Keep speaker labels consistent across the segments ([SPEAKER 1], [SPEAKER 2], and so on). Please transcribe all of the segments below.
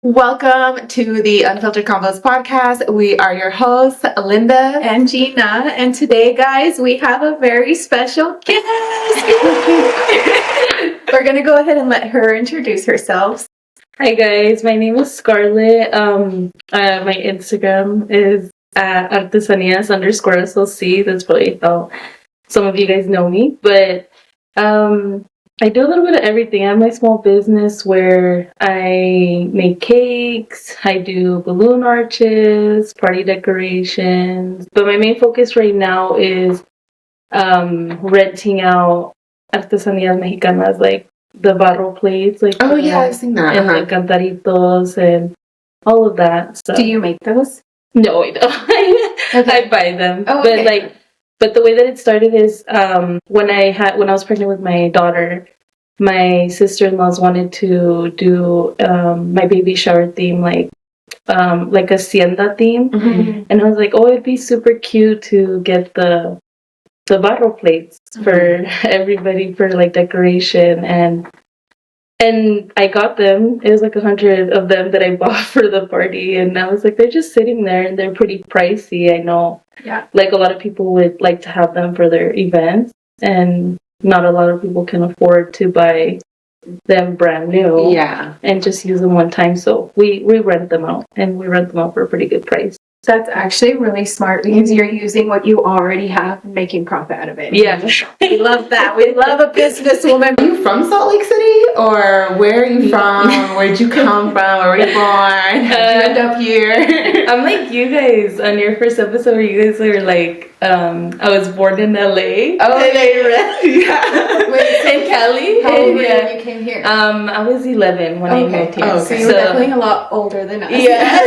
[SPEAKER 1] Welcome to the Unfiltered Convos podcast. We are your hosts, Linda
[SPEAKER 2] and Gina. And today, guys, we have a very special guest. We're going to go ahead and let her introduce herself.
[SPEAKER 3] Hi, guys. My name is Scarlett. My Instagram is artesanias_SLC. That's probably how some of you guys know me. But I do a little bit of everything. I have my small business where I make cakes, I do balloon arches, party decorations. But my main focus right now is renting out artesanías mexicanas, like the barro plates. Like
[SPEAKER 1] I've seen that.
[SPEAKER 3] And the cantaritos and all of that stuff.
[SPEAKER 2] Do you make those?
[SPEAKER 3] No, I don't.
[SPEAKER 2] Okay.
[SPEAKER 3] I buy them.
[SPEAKER 2] Oh, okay.
[SPEAKER 3] But the way that it started is when I was pregnant with my daughter, my sister-in-laws wanted to do my baby shower theme, like a hacienda theme.
[SPEAKER 2] Mm-hmm.
[SPEAKER 3] And I was like, oh, it'd be super cute to get the barro plates for everybody for like decoration, and I got them. It was like 100 of them that I bought for the party, and I was like, they're just sitting there and they're pretty pricey. I know, like a lot of people would like to have them for their events, and not a lot of people can afford to buy them brand new.
[SPEAKER 1] Yeah,
[SPEAKER 3] and just use them one time. So we rent them out, and we rent them out for a pretty good price.
[SPEAKER 2] That's actually really smart because you're using what you already have and making profit out of it.
[SPEAKER 3] Yeah.
[SPEAKER 2] We love that. We love a businesswoman.
[SPEAKER 1] Are you from Salt Lake City? Or where are you from? Where'd you come from? Where were you born? How'd you end up here?
[SPEAKER 3] I'm like you guys on your first episode where you guys were like, I was born in LA.
[SPEAKER 1] Oh,
[SPEAKER 3] yeah.
[SPEAKER 2] Wait,
[SPEAKER 3] in Cali.
[SPEAKER 2] how old were you when you came here?
[SPEAKER 3] I was 11 when I moved here.
[SPEAKER 1] Oh,
[SPEAKER 2] so you were definitely a lot older than us.
[SPEAKER 3] Yeah.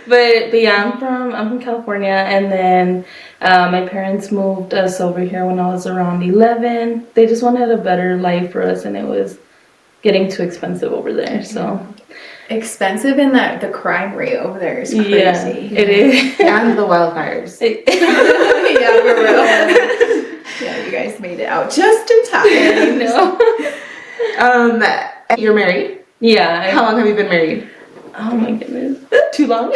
[SPEAKER 3] But yeah, I'm from California, and then my parents moved us over here when I was around 11. They just wanted a better life for us, and it was getting too expensive over there. So
[SPEAKER 2] expensive, and that the crime rate over there is crazy.
[SPEAKER 3] Yeah, it is.
[SPEAKER 1] And the wildfires.
[SPEAKER 2] Yeah, for real. Yeah, you guys made it out just in time.
[SPEAKER 3] No.
[SPEAKER 1] You're married?
[SPEAKER 3] Yeah.
[SPEAKER 1] How long have you been married?
[SPEAKER 3] Oh my goodness. Too long?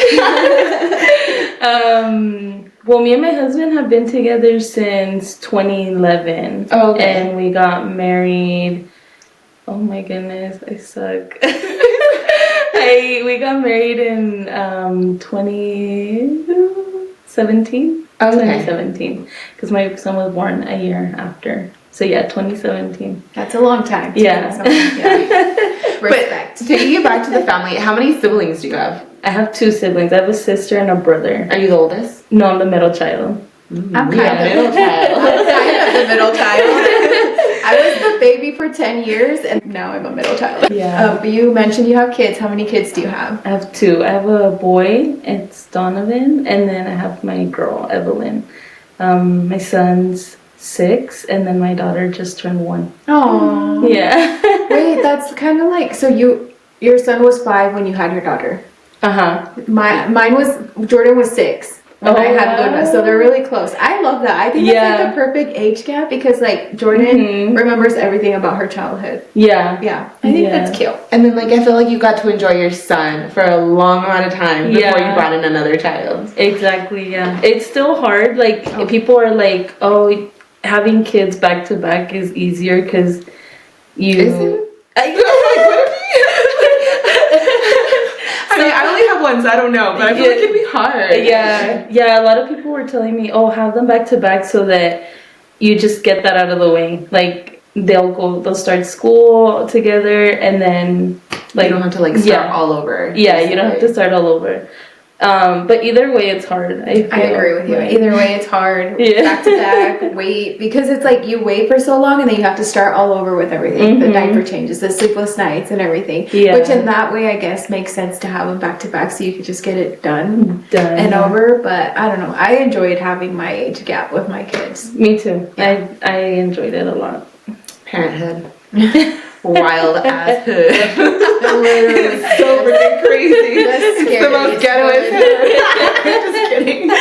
[SPEAKER 3] Well, me and my husband have been together since 2011.
[SPEAKER 1] Oh, okay.
[SPEAKER 3] And we got married. Oh my goodness, I suck. We got married in 2017.
[SPEAKER 1] Okay.
[SPEAKER 3] 2017. Because my son was born a year after. So yeah, 2017.
[SPEAKER 2] That's a long time.
[SPEAKER 3] Yeah.
[SPEAKER 2] Respect.
[SPEAKER 1] But taking you back to the family, how many siblings do you have?
[SPEAKER 3] I have 2 siblings. I have a sister and a brother.
[SPEAKER 1] Are you the oldest?
[SPEAKER 3] No, I'm the middle child.
[SPEAKER 2] I'm kind of
[SPEAKER 1] middle child.
[SPEAKER 2] I'm kind of the middle child. I was the baby for 10 years, and now I'm a middle child.
[SPEAKER 3] Yeah.
[SPEAKER 2] But you mentioned you have kids. How many kids do you have?
[SPEAKER 3] I have 2. I have a boy, it's Donovan, and then I have my girl, Evelyn. My son's 6, and then my daughter just turned 1.
[SPEAKER 2] Oh.
[SPEAKER 3] Yeah.
[SPEAKER 2] Wait, that's kind of like, so your son was 5 when you had your daughter. Jordan was 6 when I had Luna, so they're really close. I love that. I think that's like the perfect age gap because like Jordan remembers everything about her childhood.
[SPEAKER 3] Yeah.
[SPEAKER 2] I think that's cute.
[SPEAKER 1] And then I feel like you got to enjoy your son for a long amount of time before you brought in another child.
[SPEAKER 3] Exactly, yeah. It's still hard. People are like, oh, having kids back to back is easier because you...
[SPEAKER 1] Is it? I only have one, so I don't know, but I feel like it'd be hard.
[SPEAKER 3] Yeah, a lot of people were telling me, oh, have them back to back so that you just get that out of the way. Like, they'll start school together, and then,
[SPEAKER 1] you don't have to, start all over.
[SPEAKER 3] Yeah, you don't have to start all over. But either way, it's hard. I
[SPEAKER 2] agree with you. Either way, it's hard.
[SPEAKER 3] Yeah.
[SPEAKER 2] Back to back, wait. Because it's like you wait for so long and then you have to start all over with everything. The diaper changes, the sleepless nights and everything.
[SPEAKER 3] Yeah.
[SPEAKER 2] Which in that way, I guess, makes sense to have them back to back so you could just get it done and over. But I don't know. I enjoyed having my age gap with my kids.
[SPEAKER 3] Me too. Yeah. I enjoyed it a lot.
[SPEAKER 1] Parenthood. Wild ass hood. Literally so freaking crazy.
[SPEAKER 2] That's scary.
[SPEAKER 1] It's the most ghetto. Just kidding.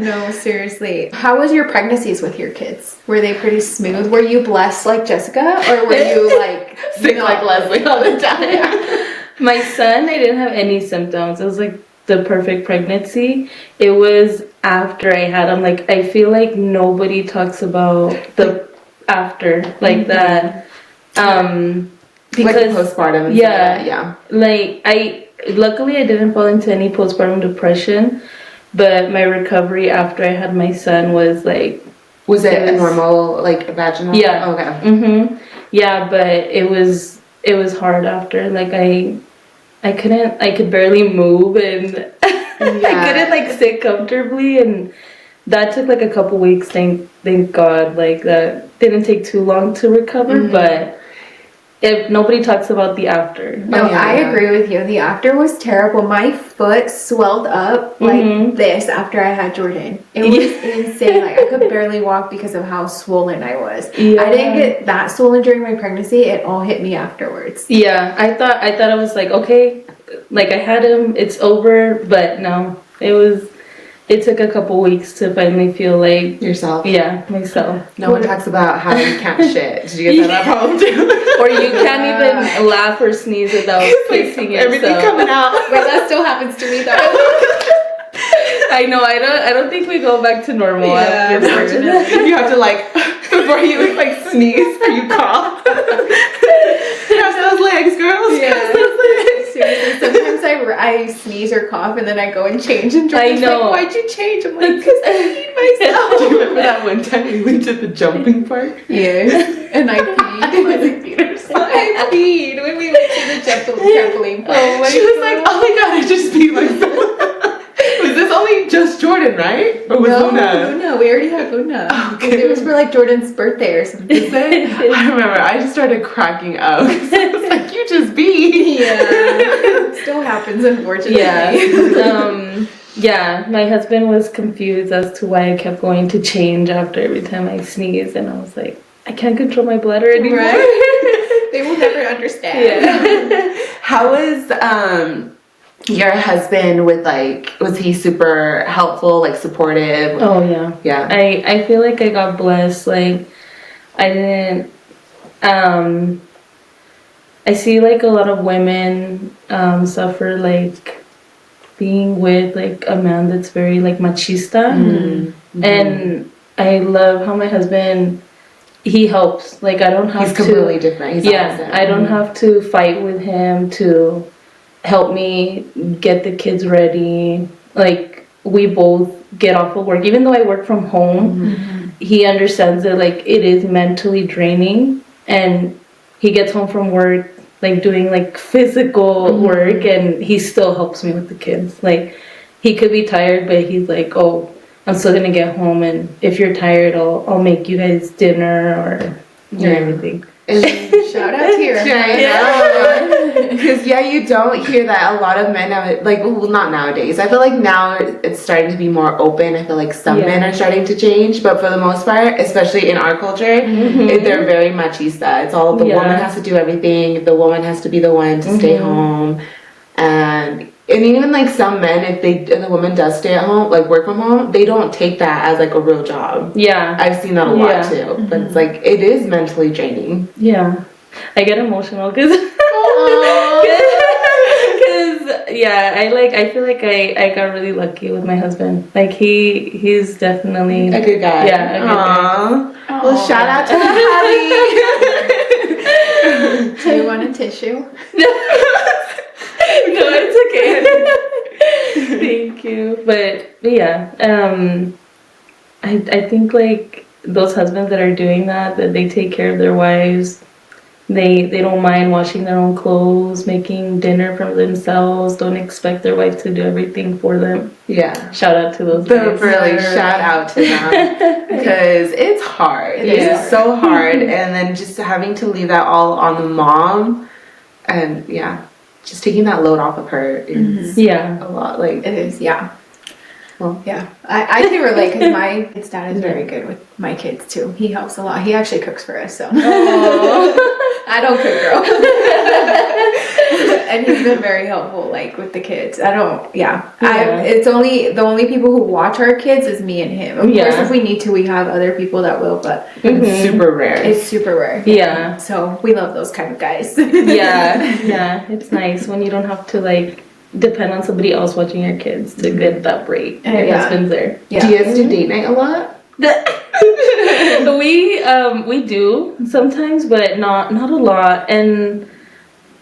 [SPEAKER 2] No, seriously. How was your pregnancies with your kids? Were they pretty smooth? Were you blessed like Jessica, or were you like
[SPEAKER 1] sick like Leslie all the time?
[SPEAKER 3] My son, I didn't have any symptoms. It was like the perfect pregnancy. It was after I had him. Like, I feel like nobody talks about the after like that. Because
[SPEAKER 1] like postpartum. And
[SPEAKER 3] yeah. Like luckily I didn't fall into any postpartum depression, but my recovery after I had my son was like.
[SPEAKER 1] Was it a normal like vaginal?
[SPEAKER 3] Yeah.
[SPEAKER 1] Oh, okay.
[SPEAKER 3] Yeah, but it was hard after. Like I could barely move, and I couldn't like sit comfortably, and that took like a couple weeks. Thank God, like that didn't take too long to recover, but if nobody talks about the after.
[SPEAKER 2] No, I agree with you. The after was terrible. My foot swelled up like this after I had Jordan. It was insane. Like I could barely walk because of how swollen I was.
[SPEAKER 3] Yeah.
[SPEAKER 2] I didn't get that swollen during my pregnancy. It all hit me afterwards.
[SPEAKER 3] Yeah, I thought I was like, okay, like I had him, it's over, but no, it took a couple weeks to finally feel like
[SPEAKER 1] yourself.
[SPEAKER 3] Yeah, myself.
[SPEAKER 1] No one talks about how you can't shit. Did you get that problem too?
[SPEAKER 3] Or you can't even laugh or sneeze without kissing yourself.
[SPEAKER 1] Everything coming out.
[SPEAKER 2] Wait, that still happens to me though.
[SPEAKER 3] I know. I don't think we go back to normal after.
[SPEAKER 1] Unfortunately, you have to like before you like sneeze or you cough. Cross those legs, girls.
[SPEAKER 2] Yeah. Seriously, sometimes I sneeze or cough and then I go and change and
[SPEAKER 3] I know.
[SPEAKER 2] like, why'd you change? I'm like, because I need myself.
[SPEAKER 1] Do you remember that one time we went to the jumping park?
[SPEAKER 2] Yes. And I peed. I peed when we went to the trampoline park.
[SPEAKER 1] Oh my She was like, oh my god, I just peed myself. Was this only just Jordan, right? Or was Luna?
[SPEAKER 2] No, we already had Luna.
[SPEAKER 1] Oh, okay.
[SPEAKER 2] It was for like Jordan's birthday or something.
[SPEAKER 1] I remember, I just started cracking up. I was like, you just beat.
[SPEAKER 2] Yeah. It still happens, unfortunately.
[SPEAKER 3] Yeah. Yeah, my husband was confused as to why I kept going to change after every time I sneezed, and I was like, I can't control my bladder anymore.
[SPEAKER 2] Right? They will never understand.
[SPEAKER 3] Yeah.
[SPEAKER 1] How was your husband with like, was he super helpful, like supportive?
[SPEAKER 3] Oh yeah.
[SPEAKER 1] Yeah.
[SPEAKER 3] I feel like I got blessed. Like I didn't I see like a lot of women suffer like being with like a man that's very like machista. And I love how my husband, he helps. Like I don't have
[SPEAKER 1] He's completely different. He's opposite.
[SPEAKER 3] I don't have to fight with him to help me get the kids ready. Like we both get off of work, even though I work from home. He understands that like it is mentally draining, and he gets home from work like doing like physical work, and he still helps me with the kids. Like he could be tired, but he's like, oh, I'm still gonna get home, and if you're tired, I'll make you guys dinner or everything.
[SPEAKER 2] Shout out to your husband.
[SPEAKER 1] Because you don't hear that a lot of men now, like, well, not nowadays. I feel like now it's starting to be more open. I feel like some men are starting to change, but for the most part, especially in our culture, they're very machista. It's all the woman has to do everything. The woman has to be the one to stay home, and even like some men, if the woman does stay at home, like work from home, they don't take that as like a real job. Yeah, I've seen that a lot too. But it's like it is mentally draining. Yeah, I get emotional because I feel like I got really lucky with my husband. Like he's definitely a good guy.
[SPEAKER 3] Yeah, a good guy.
[SPEAKER 1] Well, shout out to Hattie.
[SPEAKER 2] Do you want a tissue?
[SPEAKER 3] No, it's okay. Thank you. But yeah, I think like those husbands that are doing that they take care of their wives. They don't mind washing their own clothes, making dinner for themselves, don't expect their wife to do everything for them. Yeah. Shout out to those guys.
[SPEAKER 1] Really, shout out to them. Because it's hard. It's so hard. And then just having to leave that all on the mom, and just taking that load off of her is a lot. Like
[SPEAKER 2] it is, Well, I can relate because my dad is very good with my kids too. He helps a lot. He actually cooks for us, so I I don't cook, girl. And he's been very helpful, like with the kids. It's only the only people who watch our kids is me and him. Of course, if we need to, we have other people that will, but
[SPEAKER 1] it's super rare.
[SPEAKER 2] It's super rare.
[SPEAKER 3] Yeah.
[SPEAKER 2] So we love those kind of guys.
[SPEAKER 3] Yeah. It's nice when you don't have to like depend on somebody else watching your kids to get that break. Your husband's there.
[SPEAKER 1] Yeah. Do you guys do date night a lot?
[SPEAKER 3] We do sometimes, but not a lot. And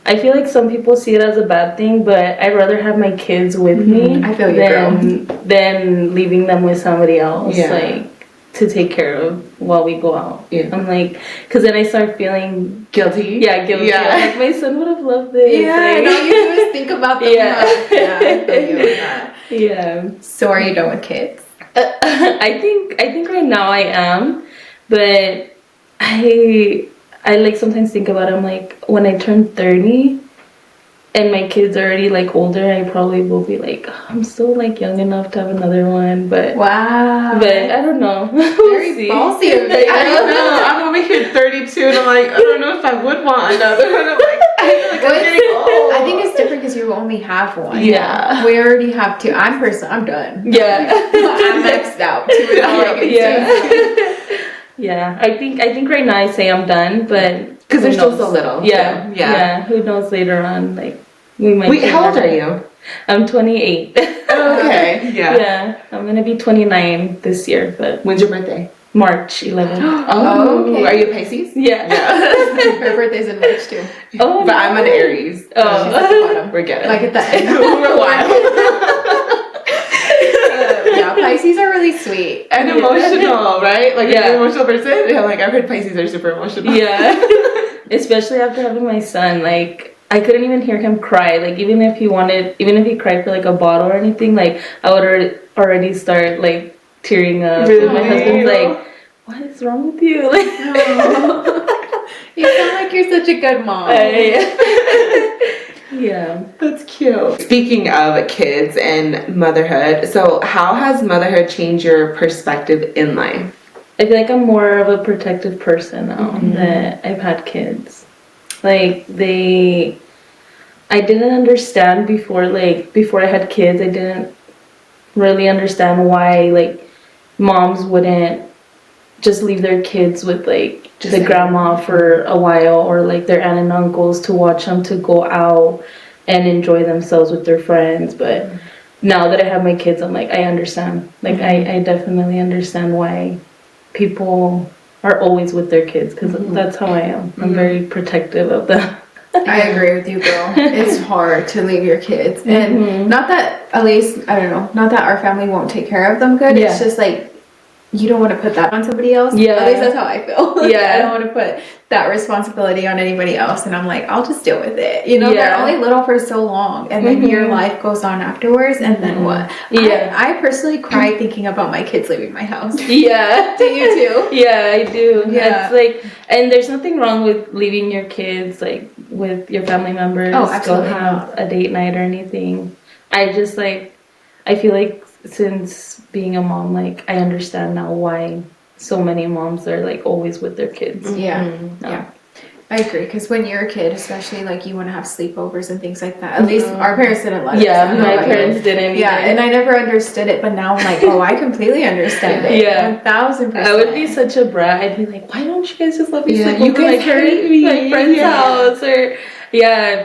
[SPEAKER 3] I feel like some people see it as a bad thing, but I'd rather have my kids with me
[SPEAKER 2] I feel you,
[SPEAKER 3] than leaving them with somebody else,
[SPEAKER 1] Yeah.
[SPEAKER 3] like to take care of while we go out.
[SPEAKER 1] Yeah.
[SPEAKER 3] I'm like, because then I start feeling
[SPEAKER 1] guilty.
[SPEAKER 3] Yeah, guilty.
[SPEAKER 1] Yeah.
[SPEAKER 3] Like my son would have loved this.
[SPEAKER 2] Yeah,
[SPEAKER 3] like,
[SPEAKER 2] and all you do is think about them.
[SPEAKER 3] Yeah.
[SPEAKER 2] I feel you on that.
[SPEAKER 3] Yeah.
[SPEAKER 2] So are you done with kids?
[SPEAKER 3] I think right now I am, but I like sometimes think about it, I'm like, when I turn 30 and my kids are already like older, I probably will be like, I'm still like young enough to have another one, but
[SPEAKER 2] Wow.
[SPEAKER 3] But I don't know.
[SPEAKER 2] Very ballsy of you.
[SPEAKER 1] I don't know. I'm over here 32 and I'm like, I don't know if I would want another one. I'm like, I feel like I'm getting old.
[SPEAKER 2] I think it's different because you only have one.
[SPEAKER 1] Yeah.
[SPEAKER 2] We already have two. I'm done.
[SPEAKER 3] Yeah.
[SPEAKER 2] I'm maxed out.
[SPEAKER 3] Yeah. I think right now I say I'm done, but
[SPEAKER 1] because they're still so little.
[SPEAKER 3] Yeah. Who knows later on? Like we might.
[SPEAKER 1] Wait, how old are you?
[SPEAKER 3] I'm 28.
[SPEAKER 1] Okay. Yeah.
[SPEAKER 3] Yeah. I'm gonna be 29 this year, but
[SPEAKER 1] When's your birthday?
[SPEAKER 3] March 11th.
[SPEAKER 1] Oh,
[SPEAKER 2] okay.
[SPEAKER 1] Are you a Pisces?
[SPEAKER 3] Yeah.
[SPEAKER 2] Her birthday's in March too.
[SPEAKER 3] Oh,
[SPEAKER 1] but I'm an Aries.
[SPEAKER 2] She's at the bottom.
[SPEAKER 1] We're getting
[SPEAKER 2] Like at the end.
[SPEAKER 1] We're wild.
[SPEAKER 2] Yeah, Pisces are really sweet
[SPEAKER 1] and emotional, right? Like
[SPEAKER 3] Yeah.
[SPEAKER 1] you're an emotional person. Yeah, like I've heard Pisces are super emotional.
[SPEAKER 3] Yeah. Especially after having my son, like I couldn't even hear him cry. Like even if he cried for like a bottle or anything, like I would already start like tearing up.
[SPEAKER 1] Really?
[SPEAKER 3] And my husband's like, what is wrong with you? Like,
[SPEAKER 2] You sound like you're such a good mom.
[SPEAKER 3] Yeah.
[SPEAKER 1] That's cute. Speaking of kids and motherhood, so how has motherhood changed your perspective in life?
[SPEAKER 3] I feel like I'm more of a protective person now that I've had kids. Like I didn't understand before I had kids, I didn't really understand why like moms wouldn't just leave their kids with like just the grandma for a while, or like their aunt and uncles to watch them to go out and enjoy themselves with their friends. But now that I have my kids, I'm like, I understand. Like I definitely understand why people are always with their kids, because that's how I am. I'm very protective of them.
[SPEAKER 2] I agree with you, girl. It's hard to leave your kids. And not that, at least, I don't know, not that our family won't take care of them good.
[SPEAKER 3] Yeah.
[SPEAKER 2] It's just like, you don't want to put that on somebody else.
[SPEAKER 3] Yeah.
[SPEAKER 2] At least that's how I feel.
[SPEAKER 3] Yeah.
[SPEAKER 2] I don't want to put that responsibility on anybody else. And I'm like, I'll just deal with it. You know,
[SPEAKER 3] Yeah.
[SPEAKER 2] they're only little for so long. And then your life goes on afterwards. And then what?
[SPEAKER 3] Yeah.
[SPEAKER 2] I personally cry thinking about my kids leaving my house.
[SPEAKER 3] Yeah.
[SPEAKER 2] Do you too?
[SPEAKER 3] Yeah, I do.
[SPEAKER 2] Yeah.
[SPEAKER 3] It's like, and there's nothing wrong with leaving your kids like with your family members.
[SPEAKER 2] Oh, absolutely
[SPEAKER 3] Go have a date night or anything. I just like, I feel like since being a mom, like I understand now why so many moms are like always with their kids.
[SPEAKER 2] Yeah.
[SPEAKER 3] No.
[SPEAKER 2] Yeah. I agree, because when you're a kid, especially, like, you want to have sleepovers and things like that. At least our parents didn't let us.
[SPEAKER 3] Yeah, my parents didn't.
[SPEAKER 2] Yeah,
[SPEAKER 3] either.
[SPEAKER 2] and I never understood it, but now I'm like, oh, I completely understand it.
[SPEAKER 3] Yeah.
[SPEAKER 2] 1000%.
[SPEAKER 3] I would be such a brat. I'd be like, why don't you guys just let me sleep
[SPEAKER 1] you
[SPEAKER 3] over
[SPEAKER 1] guys hurt me.
[SPEAKER 3] my friend's house? Or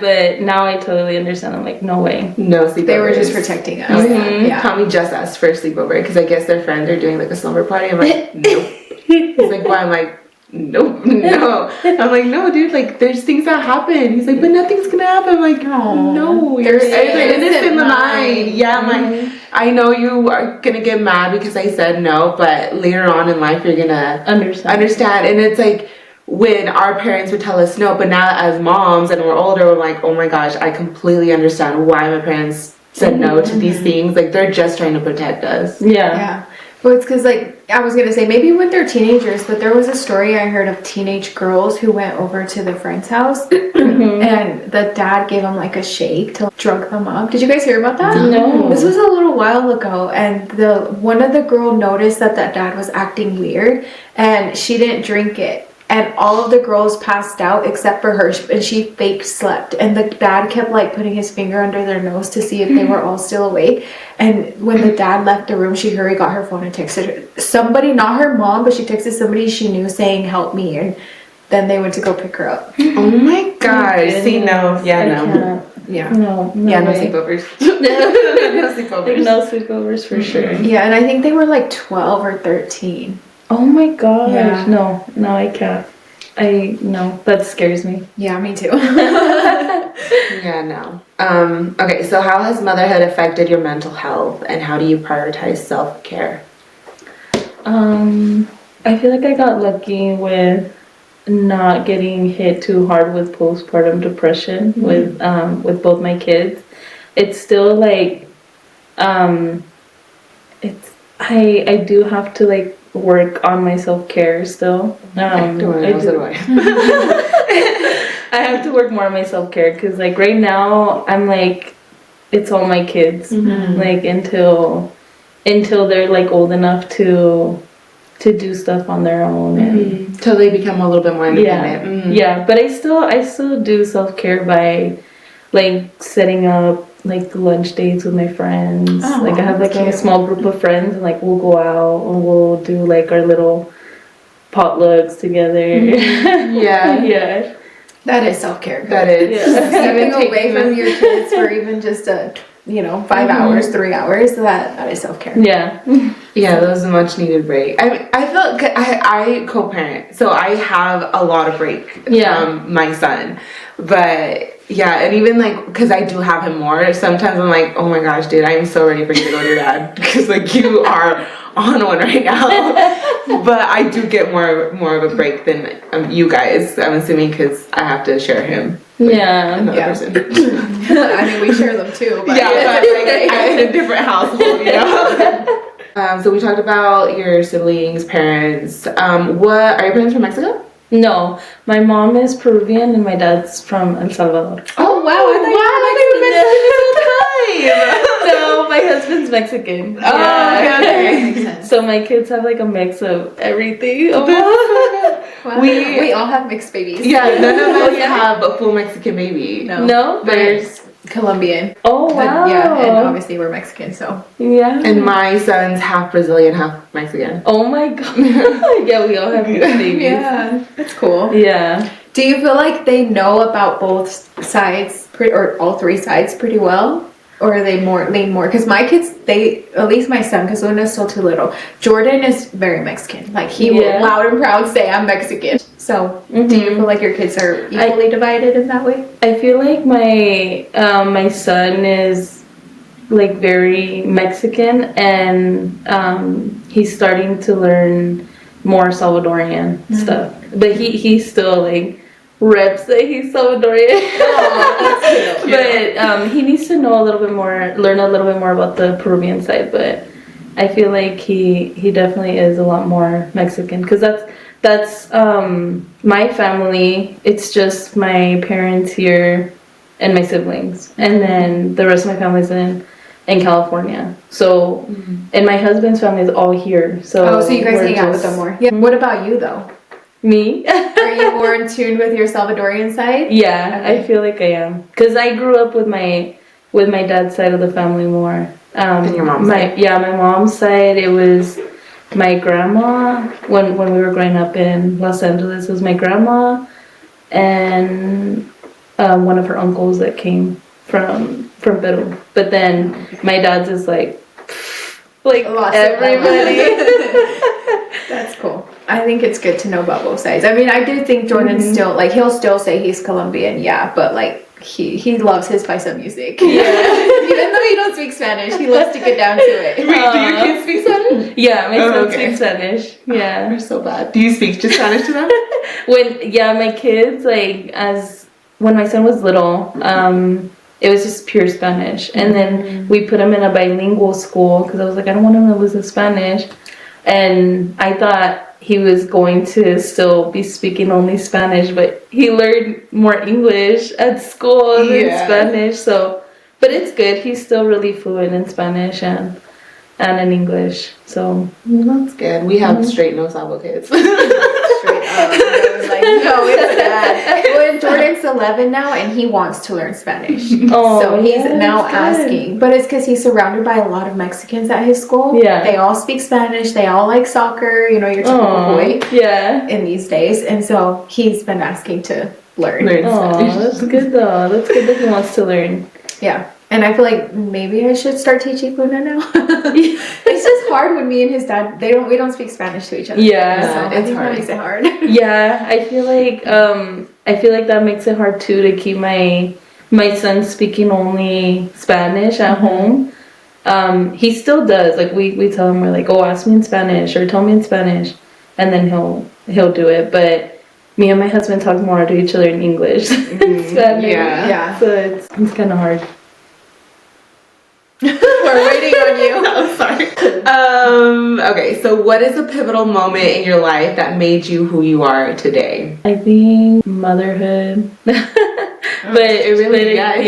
[SPEAKER 3] but now I totally understand. I'm like, no way.
[SPEAKER 1] No sleepovers.
[SPEAKER 2] They were just protecting us. Yeah.
[SPEAKER 1] Tommy just asked for a sleepover because I guess their friends are doing like a slumber party. I'm like, nope. He's like, why? I'm like, nope, no. I'm like, no, dude, like, there's things that happen. He's like, but nothing's gonna happen. I'm like, no, you're innocent mind. Yeah, I'm like, I know you are gonna get mad because I said no, but later on in life, you're gonna understand. And it's like, when our parents would tell us no, but now as moms and we're older, we're like, oh my gosh, I completely understand why my parents said no to these things. Like, they're just trying to protect us.
[SPEAKER 2] Yeah. Well, it's because, like, I was going to say, maybe when they're teenagers, but there was a story I heard of teenage girls who went over to the friend's house and the dad gave them, like, a shake to drug them up. Did you guys hear about that?
[SPEAKER 3] No.
[SPEAKER 2] This was a little while ago, and one of the girl noticed that dad was acting weird, and she didn't drink it. and all of the girls passed out except for her, and she fake slept, and the dad kept like putting his finger under their nose to see if they were all still awake. And when the dad left the room, she hurried, got her phone, and texted somebody, not her mom, but she texted somebody she knew saying help me, and then they went to go pick her up.
[SPEAKER 1] Oh my gosh. See, no. Yeah,
[SPEAKER 3] I
[SPEAKER 1] no.
[SPEAKER 3] can't.
[SPEAKER 2] Yeah.
[SPEAKER 3] No way.
[SPEAKER 1] sleepovers. No sleepovers.
[SPEAKER 3] Like, no sleepovers for sure.
[SPEAKER 2] Yeah, and I think they were like 12 or 13.
[SPEAKER 3] Oh my gosh.
[SPEAKER 2] Yeah.
[SPEAKER 3] No, I can't. No, that scares me.
[SPEAKER 2] Yeah, me too.
[SPEAKER 1] Yeah, no. Okay, so how has motherhood affected your mental health, and how do you prioritize self-care?
[SPEAKER 3] I feel like I got lucky with not getting hit too hard with postpartum depression with both my kids. It's still like it's I do have to like work on my self-care still.
[SPEAKER 1] So do I.
[SPEAKER 3] I have to work more on my self-care because like right now I'm like it's all my kids like until they're like old enough to do stuff on their own and
[SPEAKER 1] Till they become a little bit more independent.
[SPEAKER 3] yeah, but I still do self-care by like setting up like lunch dates with my friends. Like I have like a small group of friends, and like we'll go out and we'll do like our little potlucks together.
[SPEAKER 1] Yeah.
[SPEAKER 3] Yeah.
[SPEAKER 2] That is self-care.
[SPEAKER 1] That is.
[SPEAKER 3] Yeah.
[SPEAKER 2] Stepping away from your kids for even just 5 hours, 3 hours, that is self-care.
[SPEAKER 3] Yeah.
[SPEAKER 1] Yeah, that was a much needed break. I feel I co-parent, so I have a lot of break from my son. But yeah, and even like because I do have him more, sometimes I'm like, oh my gosh, dude, I am so ready for you to go to your dad because like you are on one right now. But I do get more of a break than you guys. I'm assuming because I have to share him.
[SPEAKER 3] Yeah.
[SPEAKER 1] Another person.
[SPEAKER 2] I mean, we share them too. But
[SPEAKER 1] Yeah, but like I'm in a different household, you know. So we talked about your siblings, parents. What are your parents from Mexico?
[SPEAKER 3] No, my mom is Peruvian and my dad's from El Salvador.
[SPEAKER 2] Oh wow! I thought
[SPEAKER 3] No, my husband's Mexican.
[SPEAKER 1] Oh, okay.
[SPEAKER 2] makes sense.
[SPEAKER 3] So my kids have like a mix of everything.
[SPEAKER 2] Wow.
[SPEAKER 1] We-
[SPEAKER 2] We all have mixed babies.
[SPEAKER 1] Yeah, none of us have a full Mexican baby.
[SPEAKER 3] No,
[SPEAKER 2] There's Colombian.
[SPEAKER 3] Oh
[SPEAKER 2] But,
[SPEAKER 3] wow.
[SPEAKER 2] yeah, and obviously we're Mexican, so.
[SPEAKER 3] Yeah.
[SPEAKER 1] And my son's half Brazilian, half Mexican.
[SPEAKER 3] Oh my god. Yeah, we all have mixed babies.
[SPEAKER 2] Yeah, that's cool.
[SPEAKER 3] Yeah.
[SPEAKER 2] Do you feel like they know about both sides, or all three sides, pretty well? Or are they lean more? Because my kids, at least my son, because Luna's still too little, Jordan is very Mexican. Like, he will loud and proud say, I'm Mexican. So, do you feel like your kids are equally divided in that way?
[SPEAKER 3] I feel like my son is like very Mexican, and he's starting to learn more Salvadorian stuff. But he still like reps that he's Salvadorian.
[SPEAKER 2] Oh, that's cute.
[SPEAKER 3] But he needs to know a little bit more, learn a little bit more about the Peruvian side. But I feel like he definitely is a lot more Mexican, because that's my family. It's just my parents here and my siblings, and then the rest of my family's in California. So, and my husband's family is all here. So
[SPEAKER 2] So you guys hang out with them more. Yeah. What about you though?
[SPEAKER 3] Me?
[SPEAKER 2] Are you more in tune with your Salvadorian side?
[SPEAKER 3] Yeah,
[SPEAKER 2] Okay.
[SPEAKER 3] I feel like I am, because I grew up with my dad's side of the family more.
[SPEAKER 1] Than your mom's side?
[SPEAKER 3] Yeah, my mom's side, it was my grandma. When we were growing up in Los Angeles, it was my grandma and one of her uncles that came from Peru. But then my dad's is like everybody.
[SPEAKER 2] That's cool. I think it's good to know about both sides. I mean, I do think Jordan's still, like, he'll still say he's Colombian, yeah, but, like, he loves his paisa music. Yeah. Even though he don't speak Spanish, he loves to get down to it.
[SPEAKER 1] Wait, do your kids speak Spanish?
[SPEAKER 3] Yeah, my son
[SPEAKER 1] okay.
[SPEAKER 3] speaks Spanish. Yeah.
[SPEAKER 1] We're so bad. Do you speak just Spanish to them?
[SPEAKER 3] My kids, like, when my son was little, it was just pure Spanish. And then we put him in a bilingual school because I was like, I don't want him to lose his Spanish. And I thought he was going to still be speaking only Spanish, but he learned more English at school than Spanish. So, but it's good. He's still really fluent in Spanish and in English. So
[SPEAKER 1] That's good. We have straight no sabo kids.
[SPEAKER 2] I was like, no, it's bad. Well, Jordan's 11 now, and he wants to learn Spanish.
[SPEAKER 3] Oh,
[SPEAKER 2] so he's
[SPEAKER 3] yeah,
[SPEAKER 2] now
[SPEAKER 3] that's good.
[SPEAKER 2] asking. But it's because he's surrounded by a lot of Mexicans at his school.
[SPEAKER 3] Yeah.
[SPEAKER 2] They all speak Spanish. They all like soccer. You know, your typical boy.
[SPEAKER 3] Yeah.
[SPEAKER 2] In these days. And so he's been asking to learn.
[SPEAKER 3] Oh, that's good though. That's good that he wants to learn.
[SPEAKER 2] Yeah. And I feel like maybe I should start teaching Luna now. It's just hard when me and his dad we don't speak Spanish to each other.
[SPEAKER 3] Yeah,
[SPEAKER 2] so I think that makes it hard.
[SPEAKER 3] Yeah, I feel like that makes it hard too to keep my son speaking only Spanish at home. He still does. Like we tell him, we're like, oh, ask me in Spanish or tell me in Spanish, and then he'll do it. But me and my husband talk more to each other in English. Spanish.
[SPEAKER 2] Yeah.
[SPEAKER 3] So it's kind of hard.
[SPEAKER 2] We're waiting on you.
[SPEAKER 1] I'm sorry. Okay, so what is a pivotal moment in your life that made you who you are today?
[SPEAKER 3] I think motherhood. But
[SPEAKER 1] it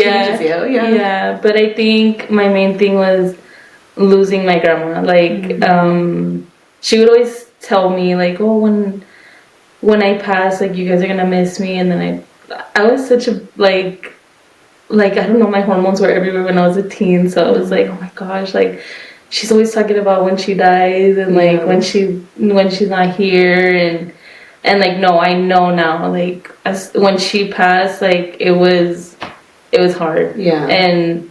[SPEAKER 1] changes you.
[SPEAKER 3] Yeah, but I think my main thing was losing my grandma. Like, she would always tell me, like, oh, when I pass, like, you guys are gonna miss me. And then I was such a, like, I don't know, my hormones were everywhere when I was a teen. So I was like, oh my gosh, like, she's always talking about when she dies and like when she's not here and like, no, I know now, like, when she passed, like, it was hard. Yeah. And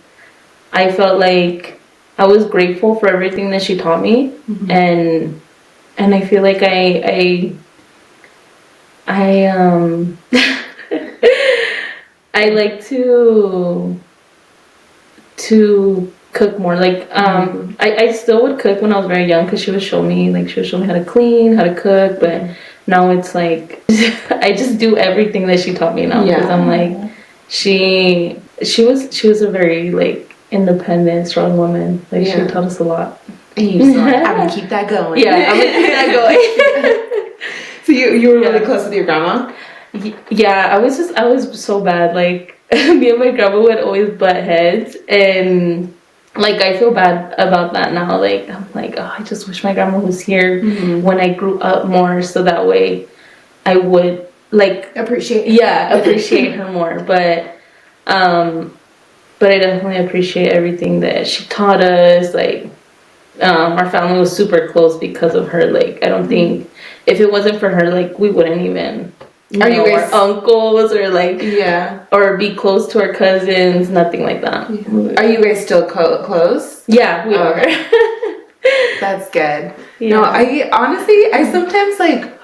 [SPEAKER 3] I felt like I was grateful for everything that she taught me. And I feel like I like to cook more. Like, I still would cook when I was very young because she would show me how to clean, how to cook. But now it's like I just do everything that she taught me now because I'm like, she was a very like independent, strong woman. Like she taught us a lot.
[SPEAKER 1] And you just like, I'm gonna keep that going.
[SPEAKER 3] Yeah, I'm gonna keep that going.
[SPEAKER 1] So you were really close with your grandma?
[SPEAKER 3] Yeah, I was so bad. Like, me and my grandma would always butt heads, and like, I feel bad about that now. Like, I'm like, oh, I just wish my grandma was here when I grew up more, so that way I would like appreciate her more. But I definitely appreciate everything that she taught us. Like, our family was super close because of her. Like, I don't think if it wasn't for her, like, we wouldn't even
[SPEAKER 1] Are you guys
[SPEAKER 3] our uncles or like or be close to our cousins, nothing like that.
[SPEAKER 1] Are you guys still close?
[SPEAKER 3] Yeah, we are.
[SPEAKER 1] That's good. No, I sometimes like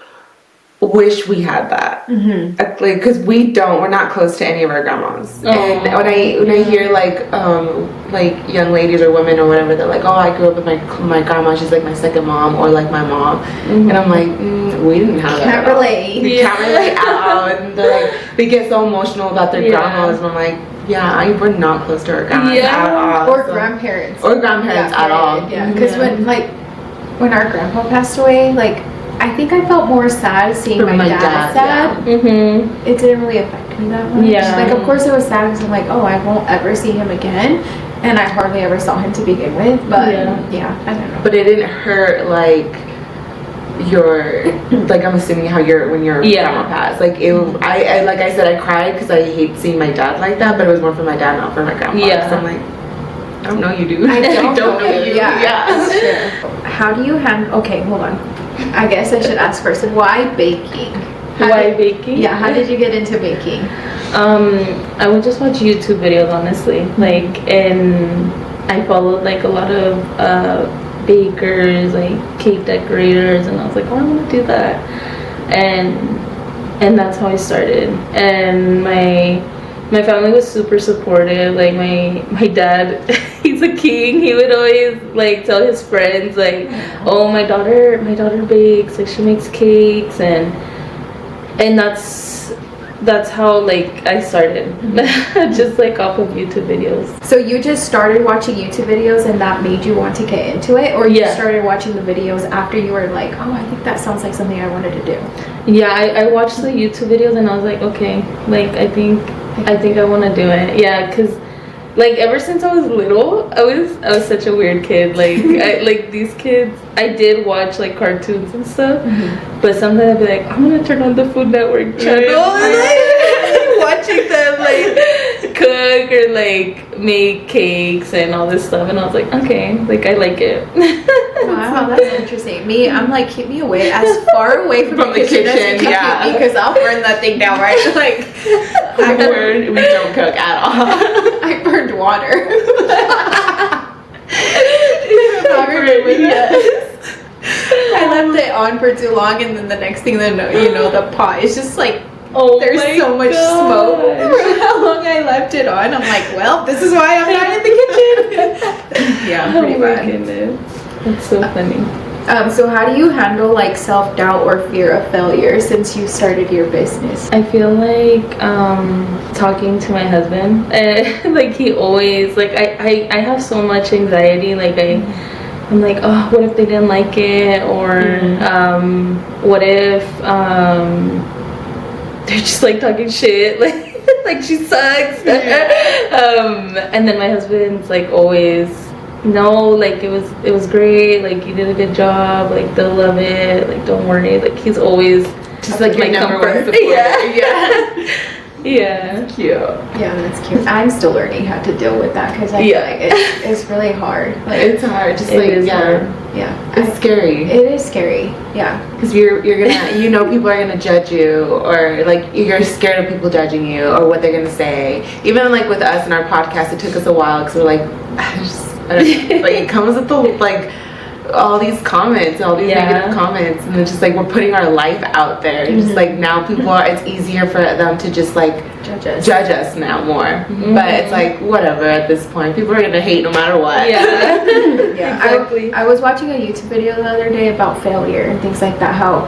[SPEAKER 1] wish we had that. Like, because we're not close to any of our grandmas. And when I hear like young ladies or women or whatever, they're like, oh, I grew up with my grandma, she's like my second mom, or like my mom. And I'm like, we didn't have that.
[SPEAKER 2] Can't relate.
[SPEAKER 1] We can't relate at all. And they're like, they get so emotional about their grandmas, and I'm like, we're not close to our grandmas at all.
[SPEAKER 2] Or grandparents.
[SPEAKER 1] Or grandparents at all.
[SPEAKER 2] Yeah, because when our grandpa passed away, like, I think I felt more sad seeing my dad sad. It didn't really affect me that much. Like, of course it was sad because I'm like, oh, I won't ever see him again. And I hardly ever saw him to begin with. But I don't know.
[SPEAKER 1] But it didn't hurt like I'm assuming how when your grandma passed. Like, I like I said, I cried because I hate seeing my dad like that, but it was more for my dad, not for my grandpa. So I'm like, I don't know you, dude. I don't know you.
[SPEAKER 2] That's true. How do you handle... Okay, hold on. I guess I should ask first, why baking?
[SPEAKER 3] Baking?
[SPEAKER 2] Yeah, how did you get into baking?
[SPEAKER 3] I would just watch YouTube videos, honestly. Like, and I followed like a lot of bakers, like cake decorators, and I was like, oh, I want to do that. And that's how I started. And my family was super supportive. Like, my dad, he's a king. He would always like tell his friends like, oh, my daughter bakes, like, she makes cakes, and that's how like I started. Just like off of YouTube videos. So you just started watching YouTube videos and that made you want to get into it, or you started watching the videos after you were like, oh, I think that sounds like something I wanted to do? Yeah, I watched the YouTube videos and I was like, okay, like, I think I want to do it. Yeah, because like ever since I was little, I was such a weird kid. Like like these kids, I did watch like cartoons and stuff, but sometimes I'd be like, I'm gonna turn on the Food Network channel and like watching them like cook or like make cakes and all this stuff, and I was like, okay, like I like it.
[SPEAKER 2] Wow, that's interesting. Me, I'm like, keep me away as far away from the kitchen as you can, because I'll burn that thing down, right? Like,
[SPEAKER 1] we don't cook at all.
[SPEAKER 2] I burned water. I left it on for too long, and then the next thing that you know, the pot is just like, there's so much smoke from how long I left it on. I'm like, well, this is why I'm not in the kitchen. Yeah, pretty bad.
[SPEAKER 3] Goodness. That's so funny.
[SPEAKER 2] So how do you handle like self-doubt or fear of failure since you started your business?
[SPEAKER 3] I feel like talking to my husband, like he always, like I have so much anxiety, like I'm like, oh, what if they didn't like it, or what if they're just like talking shit, like she sucks. And then my husband's like always, no, like it was great, like you did a good job, like they'll love it, like don't worry, like he's always
[SPEAKER 1] just like your number one supporter.
[SPEAKER 3] Yeah.
[SPEAKER 1] Cute.
[SPEAKER 2] Yeah, that's cute. I'm still learning how to deal with that, because I feel like it's really hard. Like,
[SPEAKER 1] it's hard. Just
[SPEAKER 2] yeah,
[SPEAKER 1] it's scary.
[SPEAKER 2] It is scary. Yeah,
[SPEAKER 1] because you're gonna, people are gonna judge you, or like you're scared of people judging you or what they're gonna say. Even like with us in our podcast, it took us a while because we're like, I don't know, like it comes with all these comments, all these negative comments, and it's just like we're putting our life out there. It's just like now it's easier for them to just like judge us now more. But it's like whatever at this point. People are gonna hate no matter what.
[SPEAKER 2] Yeah.
[SPEAKER 3] Exactly.
[SPEAKER 2] I was watching a YouTube video the other day about failure and things like that, how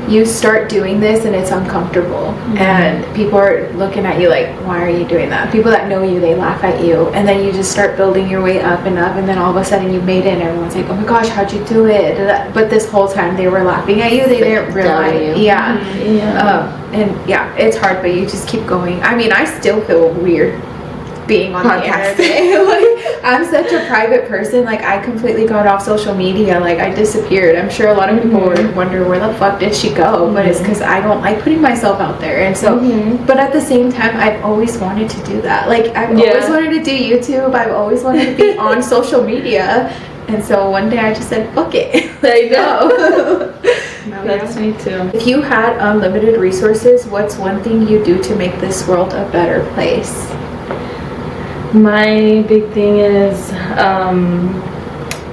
[SPEAKER 2] you start doing this and it's uncomfortable, and people are looking at you like, why are you doing that? People that know you, they laugh at you, and then you just start building your way up, and then all of a sudden you made it and everyone's like, oh my gosh, how'd you do it? But this whole time they were laughing at you, they didn't realize. And it's hard, but you just keep going. I mean, I still feel weird being on the internet. Like, I'm such a private person. Like, I completely got off social media. Like, I disappeared. I'm sure a lot of people would wonder, where the fuck did she go? But it's because I don't like putting myself out there. And so, but at the same time, I've always wanted to do that. Like, I've always wanted to do YouTube. I've always wanted to be on social media. And so one day I just said, fuck it. Let's go.
[SPEAKER 3] That's me too.
[SPEAKER 2] If you had unlimited resources, what's one thing you do to make this world a better place?
[SPEAKER 3] My big thing is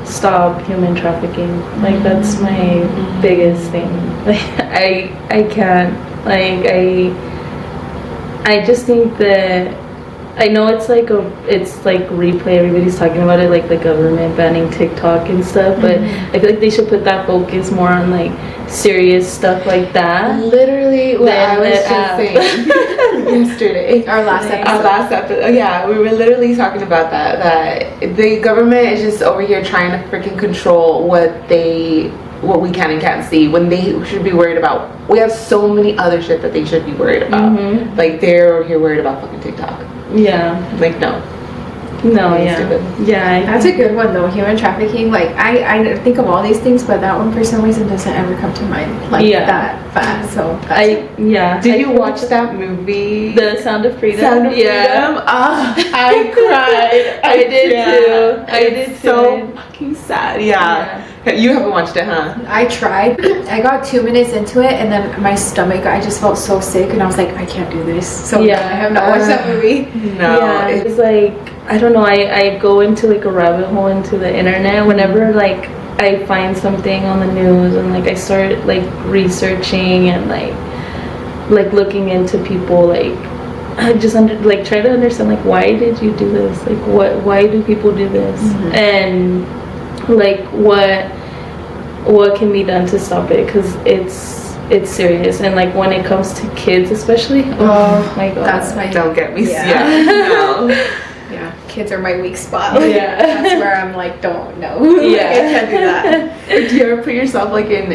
[SPEAKER 3] stop human trafficking. Like that's my biggest thing. Like I can't. Like I just think that, I know it's like replay, everybody's talking about it, like the government banning TikTok and stuff, but I feel like they should put that focus more on like serious stuff like that.
[SPEAKER 1] Literally what I was just saying yesterday.
[SPEAKER 2] Our last episode.
[SPEAKER 1] Yeah, we were literally talking about that the government is just over here trying to freaking control what we can and can't see, when they should be worried about, we have so many other shit that they should be worried about. Like they're over here worried about fucking TikTok. Like no,
[SPEAKER 2] that's a good one though. Human trafficking, like I think of all these things, but that one for some reason doesn't ever come to mind that fast. So
[SPEAKER 1] did you watch that movie,
[SPEAKER 3] The Sound of Freedom?
[SPEAKER 1] I cried.
[SPEAKER 3] I did too.
[SPEAKER 1] So fucking sad. You haven't watched it, huh?
[SPEAKER 2] I tried. I got 2 minutes into it, and then my stomach, I just felt so sick, and I was like, I can't do this. So I have not watched that movie.
[SPEAKER 3] No, it's like, I don't know, I go into like a rabbit hole into the internet whenever like I find something on the news, and like I start like researching and like looking into people, like I just try to understand, like, why did you do this? Like why do people do this? And like what can be done to stop it, because it's serious. And like when it comes to kids especially, oh my god,
[SPEAKER 2] that's my,
[SPEAKER 1] don't get me
[SPEAKER 2] kids are my weak spot. Like,
[SPEAKER 3] Yeah.
[SPEAKER 2] that's where I'm like, don't know.
[SPEAKER 3] Yeah.
[SPEAKER 2] I can't do that.
[SPEAKER 1] Do you ever put yourself like in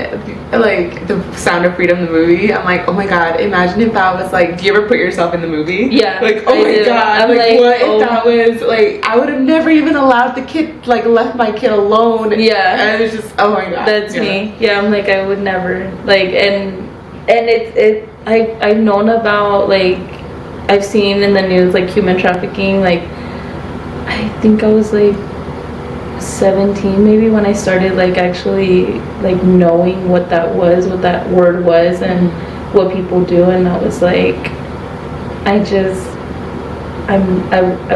[SPEAKER 1] like the Sound of Freedom, the movie? I'm like, oh my god, imagine if that was like, do you ever put yourself in the movie?
[SPEAKER 3] Yeah,
[SPEAKER 1] Like, oh
[SPEAKER 3] I
[SPEAKER 1] my
[SPEAKER 3] do.
[SPEAKER 1] god,
[SPEAKER 3] I'm
[SPEAKER 1] like, what
[SPEAKER 3] oh.
[SPEAKER 1] if that was like, I would have never even allowed the kid, like left my kid alone.
[SPEAKER 3] Yeah.
[SPEAKER 1] And it was just, oh my god.
[SPEAKER 3] That's me. Yeah, I'm like, I would never, like, and I've known about, like, I've seen in the news, like, human trafficking. Like, I think I was like 17 maybe when I started, like, actually, like, knowing what that word was and what people do. And I was like, I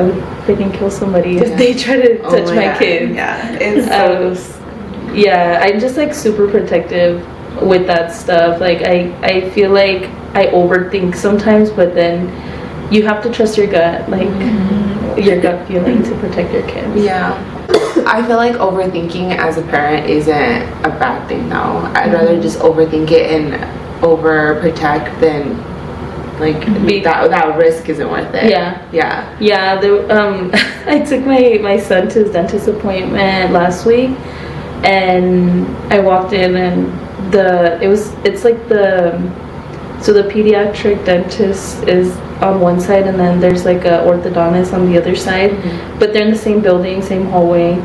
[SPEAKER 3] would freaking kill somebody if they try to touch my kid.
[SPEAKER 1] Yeah, it's
[SPEAKER 3] I'm just like super protective with that stuff. Like I feel like I overthink sometimes, but then you have to trust your gut, like your gut feeling to protect your kids.
[SPEAKER 1] Yeah. I feel like overthinking as a parent isn't a bad thing though. I'd rather just overthink it and overprotect than like that risk isn't worth it.
[SPEAKER 3] Yeah. I took my son to his dentist appointment last week, and I walked in, and the pediatric dentist is on one side, and then there's like a orthodontist on the other side, but they're in the same building, same hallway.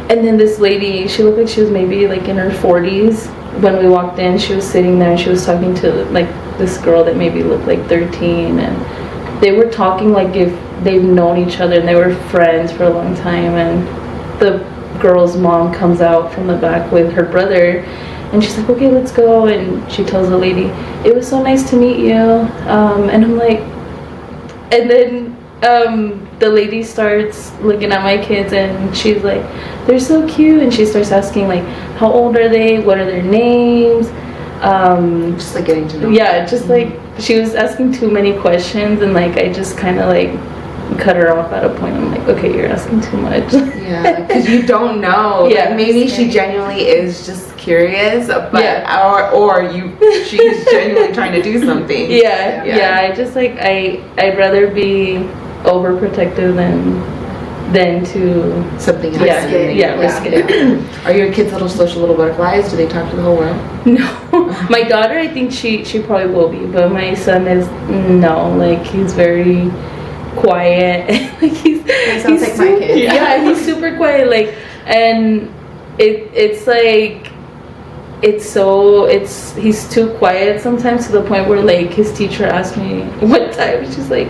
[SPEAKER 3] And then this lady, she looked like she was maybe like in her 40s. When we walked in, she was sitting there and she was talking to like this girl that maybe looked like 13, and they were talking like if they've known each other and they were friends for a long time. And the girl's mom comes out from the back with her brother, and she's like, okay, let's go. And she tells the lady, it was so nice to meet you. And I'm like, and then the lady starts looking at my kids, and she's like, they're so cute. And she starts asking like, how old are they, what are their names,
[SPEAKER 1] just like getting to know
[SPEAKER 3] just like she was asking too many questions, and like I just kind of like cut her off at a point. I'm like, okay, you're asking too much.
[SPEAKER 1] Yeah, because you don't know.
[SPEAKER 3] Yeah,
[SPEAKER 1] like, maybe she genuinely is just curious, but she's genuinely trying to do something.
[SPEAKER 3] Yeah. I just like I'd rather be overprotective than to
[SPEAKER 1] something else.
[SPEAKER 3] Risk it.
[SPEAKER 1] Are your kids little butterflies? Do they talk to the whole world?
[SPEAKER 3] No. My daughter, I think she probably will be, but my son is no. Like, he's very quiet. Like
[SPEAKER 2] That sounds like my kid.
[SPEAKER 3] Yeah, he's super quiet. Like, and it's like he's too quiet sometimes, to the point where like his teacher asked me one time, she's like,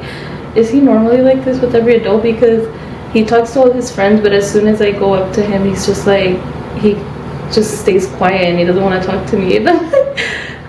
[SPEAKER 3] is he normally like this with every adult? Because he talks to all his friends, but as soon as I go up to him, he's just like, he just stays quiet and he doesn't want to talk to me. And I'm like,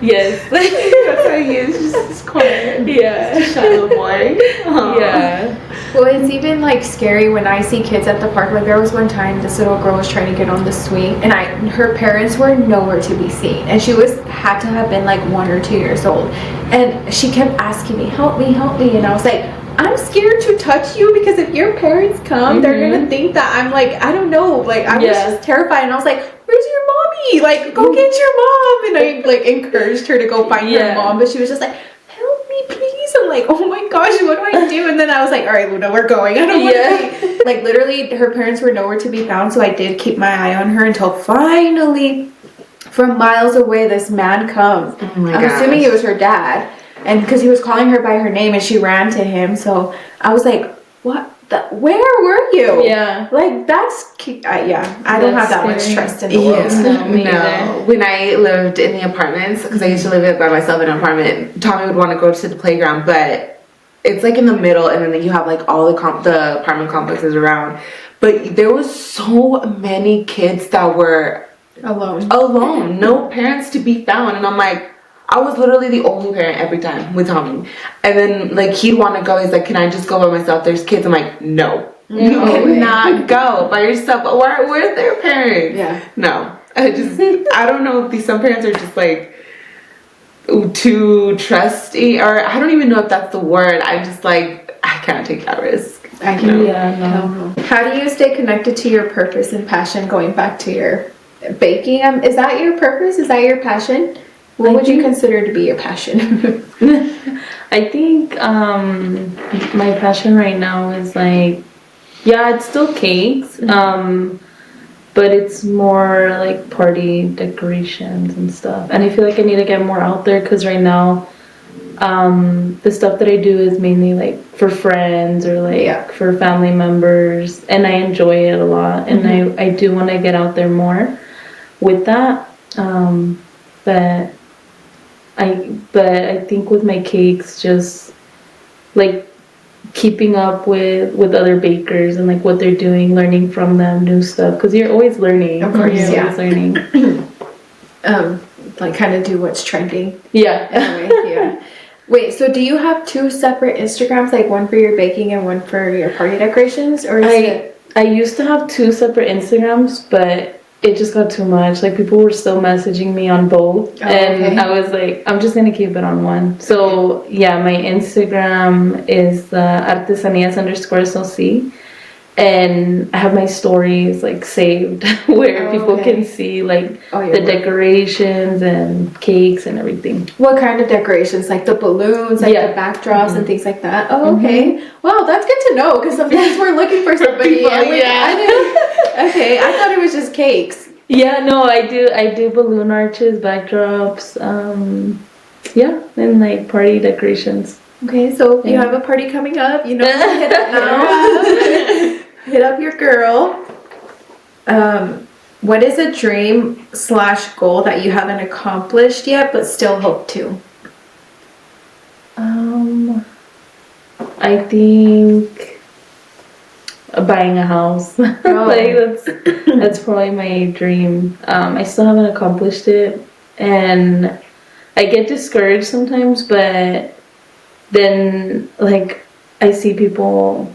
[SPEAKER 3] yes.
[SPEAKER 1] That's how he is, just quiet.
[SPEAKER 3] Yeah.
[SPEAKER 1] Shy little boy. Aww.
[SPEAKER 3] Yeah.
[SPEAKER 2] Well, it's even like scary when I see kids at the park. Like there was one time this little girl was trying to get on the swing, and her parents were nowhere to be seen, and she had to have been like 1 or 2 years old, and she kept asking me, help me, and I was like, I'm scared to touch you, because if your parents come, they're gonna think that I'm like, I don't know, like I was just terrified, and I was like, where's your mommy? Like, go get your mom. And I like encouraged her to go find her mom, but she was just like, help me please. I'm like, oh my gosh, what do I do? And then I was like, all right, Luna, we're going. I don't want to be. Like literally her parents were nowhere to be found, so I did keep my eye on her until finally from miles away this man comes.
[SPEAKER 1] Oh my
[SPEAKER 2] I'm
[SPEAKER 1] gosh.
[SPEAKER 2] assuming it was her dad. And because he was calling her by her name, and she ran to him. So I was like, what? Where were you?
[SPEAKER 3] Yeah.
[SPEAKER 2] Like, that's... I don't have that much trust in the world.
[SPEAKER 1] No. When I lived in the apartments, because I used to live by myself in an apartment, Tommy would want to go to the playground, but it's like in the middle, and then you have like all the apartment complexes around. But there was so many kids that were... Alone. No parents to be found. And I'm like... I was literally the only parent every time with Tommy. And then, like, he'd want to go. He's like, can I just go by myself? There's kids. I'm like, no. You cannot go by yourself. Where's their parents?
[SPEAKER 2] Yeah.
[SPEAKER 1] No. I don't know if some parents are just, like, too trusty. Or I don't even know if that's the word. I'm just like, I can't take that risk.
[SPEAKER 2] I can.
[SPEAKER 3] No.
[SPEAKER 2] How do you stay connected to your purpose and passion, going back to your baking? Is that your purpose? Is that your passion? What would you consider to be your passion?
[SPEAKER 3] I think my passion right now is like Yeah, it's still cakes. But it's more like party decorations and stuff. And I feel like I need to get more out there because right now, the stuff that I do is mainly like for friends or like for family members, and I enjoy it a lot. And I do want to get out there more with that. But I think with my cakes, just like keeping up with other bakers and like what they're doing, learning from them new stuff, because you're always learning.
[SPEAKER 2] Of course,
[SPEAKER 3] you're always learning.
[SPEAKER 2] Like kind of do what's trending.
[SPEAKER 3] Yeah.
[SPEAKER 2] Anyway, yeah. Wait, so do you have 2 separate Instagrams, like one for your baking and one for your party decorations, or is
[SPEAKER 3] I used to have 2 separate Instagrams, but it just got too much. Like people were still messaging me on both, and I was like, I'm just gonna keep it on one. So yeah, my Instagram is artesanías_SLC, and I have my stories like saved where people can see like the decorations and cakes and everything.
[SPEAKER 2] What kind of decorations? Like the balloons, like the backdrops and things like that? Oh, okay. Wow, that's good to know, because sometimes we're looking for somebody.
[SPEAKER 1] People,
[SPEAKER 2] Okay, I thought it was just cakes.
[SPEAKER 3] Yeah, no, I do balloon arches, backdrops, and like party decorations.
[SPEAKER 2] Okay, so if you have a party coming up, you know, hit up now. Hit up your girl. What is a dream/goal that you haven't accomplished yet but still hope to?
[SPEAKER 3] I think buying a house. Like that's probably my dream. I still haven't accomplished it, and I get discouraged sometimes, but then like I see people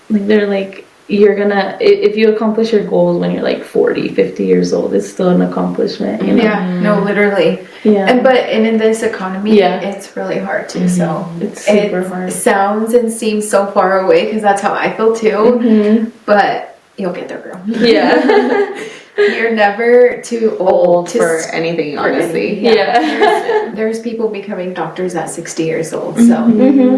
[SPEAKER 3] like they're like, you're gonna, if you accomplish your goals when you're like 40, 50 years old, it's still an accomplishment, you know?
[SPEAKER 2] Yeah, no, literally.
[SPEAKER 3] Yeah.
[SPEAKER 2] And in this economy, it's really hard too. So
[SPEAKER 3] it's super hard.
[SPEAKER 2] It sounds and seems so far away, because that's how I feel too. But you'll get there, girl.
[SPEAKER 3] Yeah.
[SPEAKER 2] You're never too old
[SPEAKER 1] for anything, honestly.
[SPEAKER 2] Yeah. There's people becoming doctors at 60 years old. So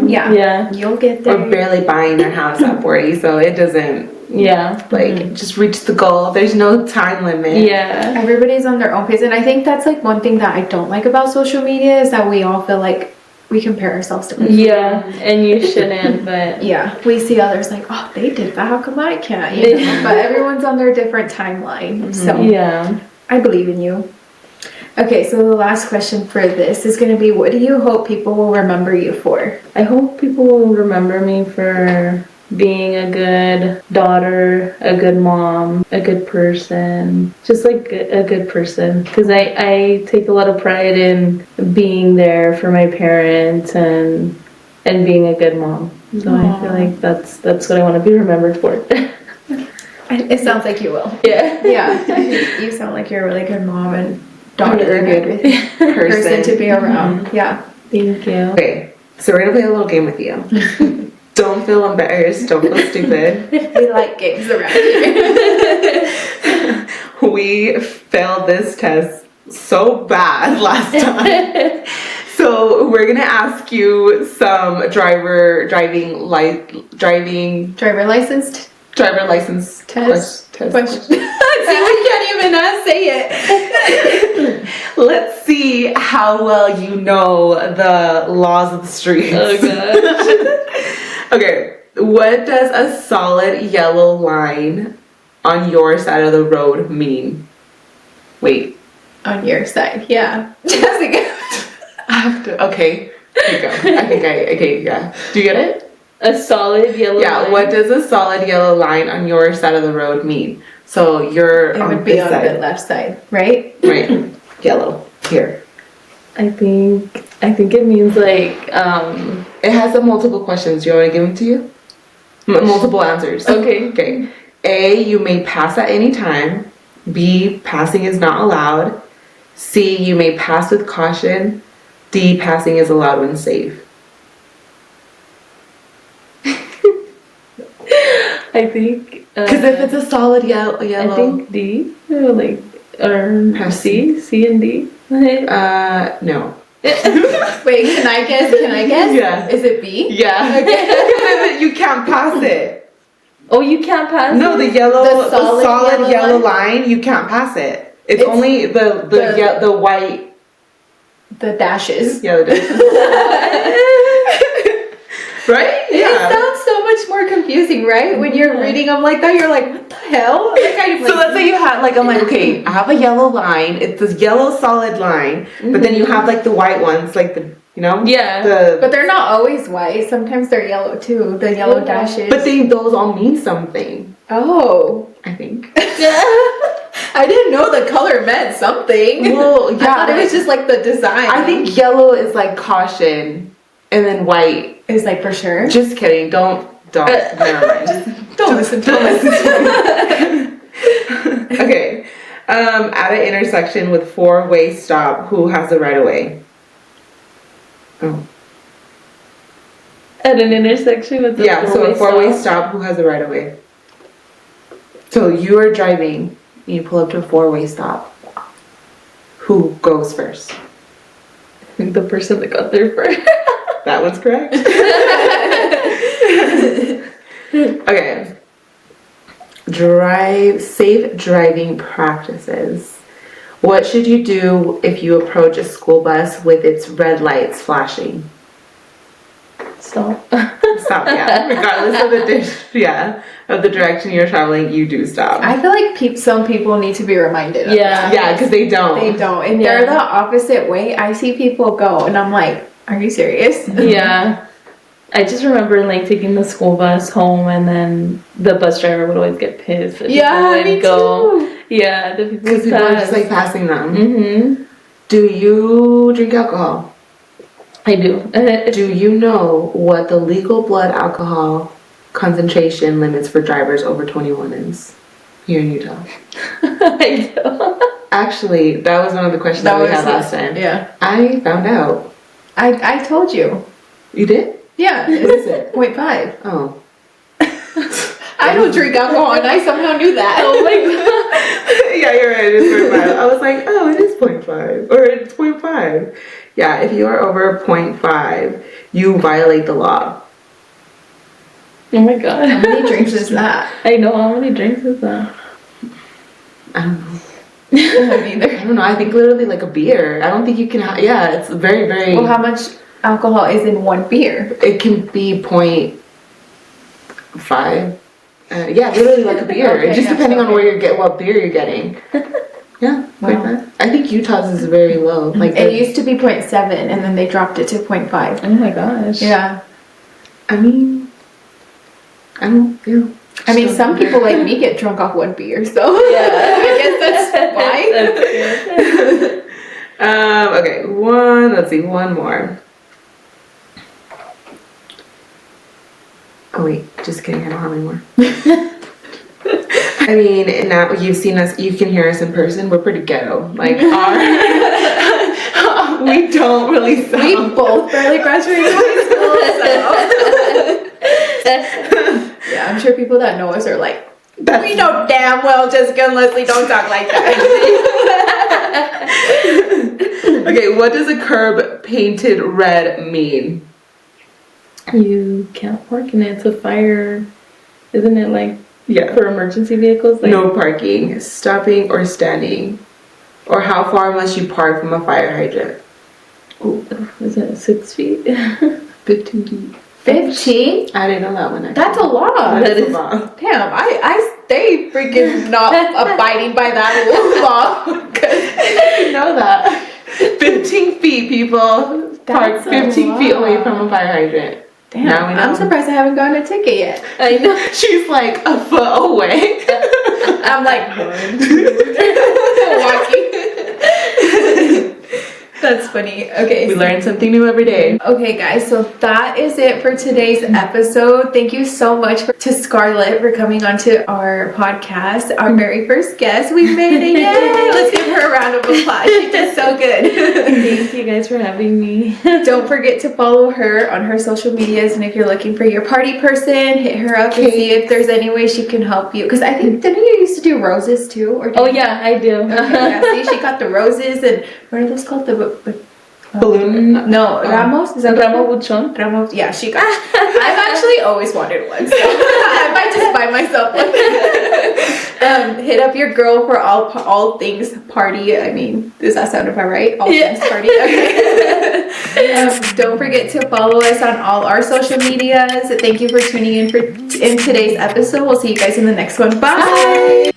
[SPEAKER 2] yeah, you'll get there.
[SPEAKER 1] Or barely buying their house at 40, so it doesn't.
[SPEAKER 3] Yeah.
[SPEAKER 1] Like, just reach the goal. There's no time limit.
[SPEAKER 3] Yeah.
[SPEAKER 2] Everybody's on their own pace. And I think that's like one thing that I don't like about social media, is that we all feel like we compare ourselves to people.
[SPEAKER 3] Yeah, and you shouldn't, but
[SPEAKER 2] yeah, we see others like, oh, they did that, how come I can't? You know? But everyone's on their different timeline. So
[SPEAKER 3] yeah,
[SPEAKER 2] I believe in you. Okay, so the last question for this is going to be, what do you hope people will remember you for?
[SPEAKER 3] I hope people will remember me for being a good daughter, a good mom, a good person, just like a good person, because I take a lot of pride in being there for my parents and being a good mom. So I feel like that's what I want to be remembered for.
[SPEAKER 2] It sounds like you will.
[SPEAKER 3] Yeah.
[SPEAKER 2] Yeah, I think you sound like you're a really good mom and daughter and a good person to be around. Yeah.
[SPEAKER 3] Thank you.
[SPEAKER 1] Okay, so we're gonna play a little game with you. Don't feel embarrassed. Don't feel stupid.
[SPEAKER 2] We like games around here.
[SPEAKER 1] We failed this test so bad last time. So we're gonna ask you some driver license
[SPEAKER 2] test.
[SPEAKER 1] question.
[SPEAKER 2] See, I can't even say it.
[SPEAKER 1] Let's see how well you know the laws of the streets.
[SPEAKER 3] Oh gosh.
[SPEAKER 1] Okay, what does a solid yellow line on your side of the road mean? Wait.
[SPEAKER 2] On your side, yeah. Jessica.
[SPEAKER 1] Okay, here you go. Yeah. Do you get it?
[SPEAKER 3] A solid yellow line?
[SPEAKER 1] Yeah, what does a solid yellow line on your side of the road mean? So you're
[SPEAKER 2] It
[SPEAKER 1] on
[SPEAKER 2] would be
[SPEAKER 1] this
[SPEAKER 2] on
[SPEAKER 1] side.
[SPEAKER 2] the left side, right?
[SPEAKER 1] Right. Yellow. Here.
[SPEAKER 3] I think it means like
[SPEAKER 1] It has some multiple questions. Do you want to give them to you? Multiple answers. Okay. A, you may pass at any time. B, passing is not allowed. C, you may pass with caution. D, passing is allowed when safe.
[SPEAKER 3] I think
[SPEAKER 1] Because if it's a solid yellow.
[SPEAKER 3] I think D, or C and D.
[SPEAKER 1] No.
[SPEAKER 2] Wait, can I guess?
[SPEAKER 1] Yeah.
[SPEAKER 2] Is it B?
[SPEAKER 1] Yeah. Okay. You can't pass it.
[SPEAKER 3] Oh, you can't pass
[SPEAKER 1] No,
[SPEAKER 3] it?
[SPEAKER 1] the solid yellow line, you can't pass it. It's only the white.
[SPEAKER 2] The dashes.
[SPEAKER 1] Yeah, the dashes. Right?
[SPEAKER 2] It
[SPEAKER 1] Yeah.
[SPEAKER 2] sounds so much more confusing, right? When you're reading them like that, you're like, what the hell?
[SPEAKER 1] So let's say you had I'm like, okay, I have a yellow line. It's this yellow solid line, but then you have like the white ones, like the
[SPEAKER 3] Yeah.
[SPEAKER 2] But they're not always white. Sometimes they're yellow too. The yellow dashes.
[SPEAKER 1] But those all mean something.
[SPEAKER 2] Oh.
[SPEAKER 1] I think.
[SPEAKER 2] I didn't know the color meant something.
[SPEAKER 1] Well, yeah.
[SPEAKER 2] I thought it was just like the design.
[SPEAKER 1] I think yellow is like caution, and then white
[SPEAKER 2] is like for sure.
[SPEAKER 1] Just kidding. Don't. Never mind.
[SPEAKER 2] Don't listen to
[SPEAKER 1] me. Okay. At an intersection with four-way stop, who has the right of way? Oh.
[SPEAKER 3] At an intersection with
[SPEAKER 1] so a four-way stop, who has the right of way? So you are driving, and you pull up to a four-way stop. Who goes first?
[SPEAKER 3] I think the person that got there first.
[SPEAKER 1] That one's correct. Okay. Safe driving practices. What should you do if you approach a school bus with its red lights flashing?
[SPEAKER 3] Stop.
[SPEAKER 1] Stop, yeah. Regardless of the direction you're traveling, you do stop.
[SPEAKER 2] I feel like some people need to be reminded of that.
[SPEAKER 1] Yeah, because they don't.
[SPEAKER 2] They don't. If they're the opposite way, I see people go, and I'm like, are you serious?
[SPEAKER 3] Yeah. I just remember taking the school bus home, and then the bus driver would always get pissed.
[SPEAKER 2] Me too.
[SPEAKER 3] Yeah, the people
[SPEAKER 1] because people are just passing them.
[SPEAKER 3] Mm-hmm.
[SPEAKER 1] Do you drink alcohol?
[SPEAKER 3] I do.
[SPEAKER 1] Do you know what the legal blood alcohol concentration limits for drivers over 21 is here in Utah?
[SPEAKER 3] I know.
[SPEAKER 1] Actually, that was one of the questions that we had last time.
[SPEAKER 2] Yeah.
[SPEAKER 1] I found out.
[SPEAKER 2] I told you.
[SPEAKER 1] You did?
[SPEAKER 2] Yeah.
[SPEAKER 1] What is it?
[SPEAKER 2] 0.5.
[SPEAKER 1] Oh.
[SPEAKER 2] I don't drink alcohol, and I somehow knew that.
[SPEAKER 3] Oh my god.
[SPEAKER 1] Yeah, you're right. It's 0.5. I was like, oh, it is 0.5. Or it's 0.5. Yeah, if you are over 0.5, you violate the law.
[SPEAKER 3] Oh my god.
[SPEAKER 2] How many drinks is that?
[SPEAKER 3] I know. How many drinks is that?
[SPEAKER 1] I don't know.
[SPEAKER 2] I don't either.
[SPEAKER 1] I don't know. I think literally like a beer. I don't think you can it's very, very...
[SPEAKER 2] Well, how much alcohol is in one beer?
[SPEAKER 1] It can be 0.5. Literally like a beer.
[SPEAKER 2] Okay,
[SPEAKER 1] just depending on what beer you're getting. Yeah, 0.5. I think Utah's is very low.
[SPEAKER 2] It used to be 0.7, and then they dropped it to 0.5.
[SPEAKER 3] Oh my gosh.
[SPEAKER 2] Yeah.
[SPEAKER 1] I mean, I don't feel...
[SPEAKER 2] I mean, some people like me get drunk off one beer, so
[SPEAKER 3] Yeah.
[SPEAKER 2] I guess that's why.
[SPEAKER 3] That's good.
[SPEAKER 1] Okay, one more. Oh wait, just kidding, I don't have any more. I mean, now you've seen us, you can hear us in person, we're pretty ghetto. We don't really sound...
[SPEAKER 2] We both barely graduated high school, so... Yeah, I'm sure people that know us are like, we know damn well Jessica and Leslie don't talk like that.
[SPEAKER 1] Okay, what does a curb painted red mean?
[SPEAKER 3] You can't park in it. It's a fire. Isn't it
[SPEAKER 1] Yeah.
[SPEAKER 3] for emergency vehicles?
[SPEAKER 1] No parking, stopping, or standing. Or how far must you park from a fire hydrant?
[SPEAKER 3] Oh, is it 6 feet?
[SPEAKER 1] 15 feet.
[SPEAKER 2] 15?
[SPEAKER 1] I didn't know that one.
[SPEAKER 2] That's a lot.
[SPEAKER 1] That is a lot.
[SPEAKER 2] Damn, I stay freaking not abiding by that law.
[SPEAKER 1] I didn't know that. 15 feet, people. Park 15 feet away from a fire hydrant.
[SPEAKER 2] Damn,
[SPEAKER 1] Now we know.
[SPEAKER 2] I'm surprised I haven't gotten a ticket yet.
[SPEAKER 3] I know.
[SPEAKER 1] She's like a foot away.
[SPEAKER 2] I'm like, walking. That's funny. Okay.
[SPEAKER 1] We learn something new every day.
[SPEAKER 2] Okay, guys, so that is it for today's episode. Thank you so much to Scarlett for coming onto our podcast. Our very first guest. We made it. Yay! Let's give her a round of applause. She did so good.
[SPEAKER 3] Thank you guys for having me.
[SPEAKER 2] Don't forget to follow her on her social medias, and if you're looking for your party person, hit her up and see if there's any way she can help you. Because I think, didn't you used to do roses too? Or
[SPEAKER 3] Yeah, I do.
[SPEAKER 2] Okay, yeah, see, she got the roses, and what are those called?
[SPEAKER 1] Balloon?
[SPEAKER 2] No, Ramos? Is that
[SPEAKER 3] Ramo Buchon?
[SPEAKER 2] Ramos? Yeah, she got. I've actually always wanted one, so I might just buy myself one. Hit up your girl for all things party. I mean, does that sound about right? All things party. Okay. Don't forget to follow us on all our social medias. Thank you for tuning in in today's episode. We'll see you guys in the next one. Bye.